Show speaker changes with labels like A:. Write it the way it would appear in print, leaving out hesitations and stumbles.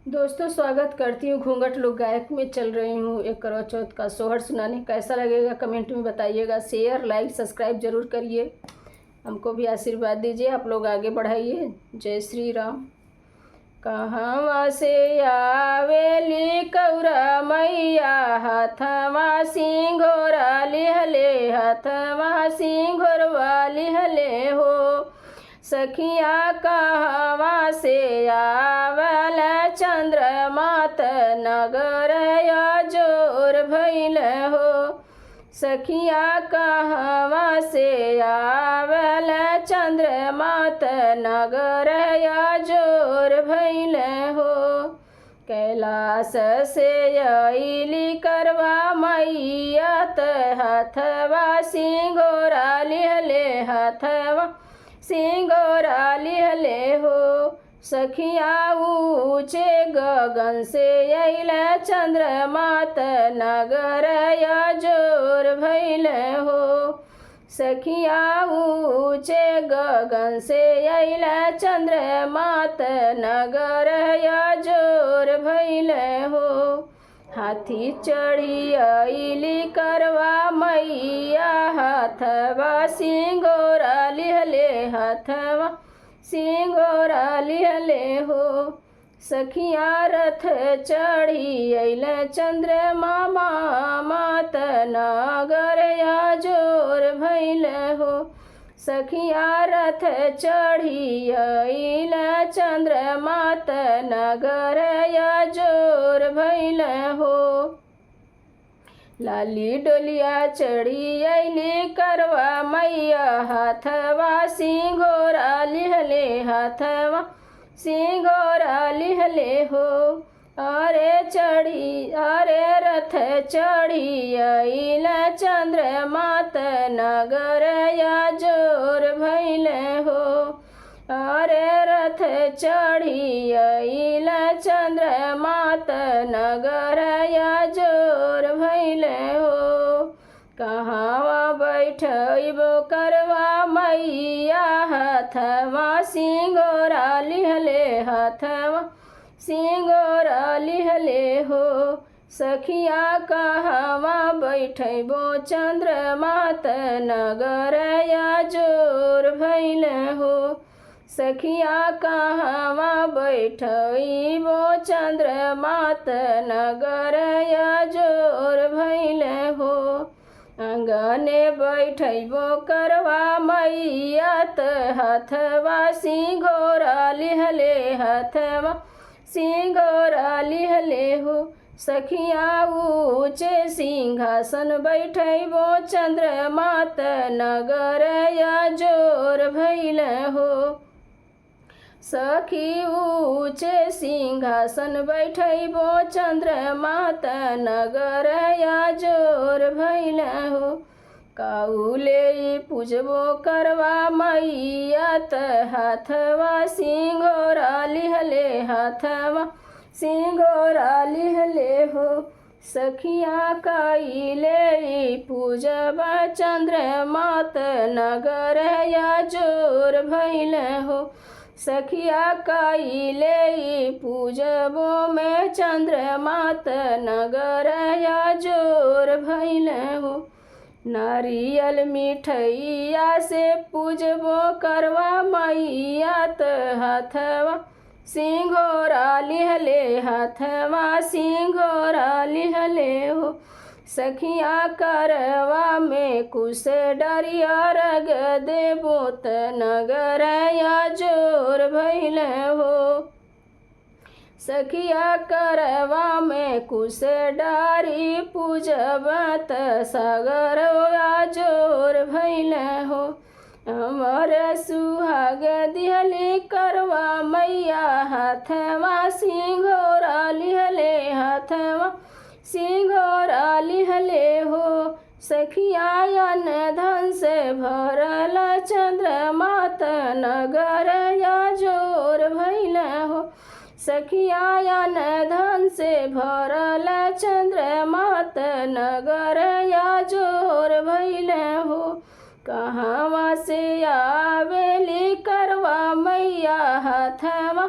A: दोस्तों, स्वागत करती हूँ घूंघट लोक गायक में। चल रही हूँ एक करवा चौथ का सोहर सुनाने। कैसा लगेगा कमेंट में बताइएगा। शेयर लाइक सब्सक्राइब जरूर करिए। हमको भी आशीर्वाद दीजिए, आप लोग आगे बढ़ाइए। जय श्री राम। कहवा से आवेली कौरा मैया, हाथवा सिंघोरा लिहले, हाथवा सिंघोरवा लिहले हो। सखिया कहवा से आवल चंद्रमा त नगर जोर भइल हो। सखिया कहवा से आवल चंद्रमा त नगर जोर भइल हो। कैलाश से अइली करवा मैया त हाथवा सिंघोरा लिहले, हाथवा सिंघोरा लिहले हो। सखिया ऊँचे गगन से अइल चंद्रमा त नगर जोर भइल हो। सखिया ऊँचे गगन से अइल चंद्रमा त नगर जोर भइल हो। हाथी चढ़ी अइली करवा मैया, हाथवा सिंघोरा लिहले, हाथवा सिंघोरा लिहले हो। सखिया रथ चढ़ी अइल चंद्रमा मात नगर जोर भइल हो। सखिया रथ चढ़ी अइल चंद्रमा त नगर जोर भइल हो। लाली डोलिया चढ़ी अइली करवा मैया, हाथवा सिंघोरा लिहले, हाथवा सिंघोरा लिहले हो। अरे रथ चढ़ी अइल चंद्रमा त नगर जोर भइल हो। अरे रथ चढ़ी अइल चंद्रमा त नगर जोर भइल हो। कहवा बैठइबो करवा मैया, हाथवा सिंघोरा लिहले, हाथवा सिंघोरा लिहले हो। सखिया कहवा बैठइबो चंद्रमा त नगर जोर भइल हो। सखिया कहवा बैठइबो चंद्रमा त नगर जोर भइल हो। आंगने बैठइबो करवा मैया त हाथवा सिंघोरा लिहले, हाथवा सिंघोरा लिहले हो। सखिया ऊँचे सिंहासन बैठइबो चंद्रमा त नगर जोर भइल हो। सखी ऊँचे सिंहासन बैठइबो चंद्रमा त नगर जोर भइल हो। काउले पूजबो करवा मैया त हाथवा सिंघोरा लिहले, हाथवा सिंघोरा लिहले हो। सखिया काइले पूजबा चंद्रमा त नगर जोर भइल हो। सखिया काइले पूजबो में चंद्रमा त नगर जोर भइल हो। नारियल मिठैया से पूजबो करवा मैया त हाथवा सिंघोरा लिहले, हाथवा सिंघोरा लिहले हो। सखिया करवा में कुश डरिया रग देबो त नगर जोर भइल हो। सखिया करवा में कुश डारी पूजब त सागर जोर भइल हो। अमर सुहाग दिहली करवा मैया, हाथवा सिंघोरा लिहले, हाथवा सिंघोरा लिहले हो। सखिया अन धन से भरल चंद्रमा त नगर जोर भइल हो। सखिया अन धन से भरल चंद्रमा त नगर जोर भइल हो। कहवा से आवेली करवा मैया, हाथवा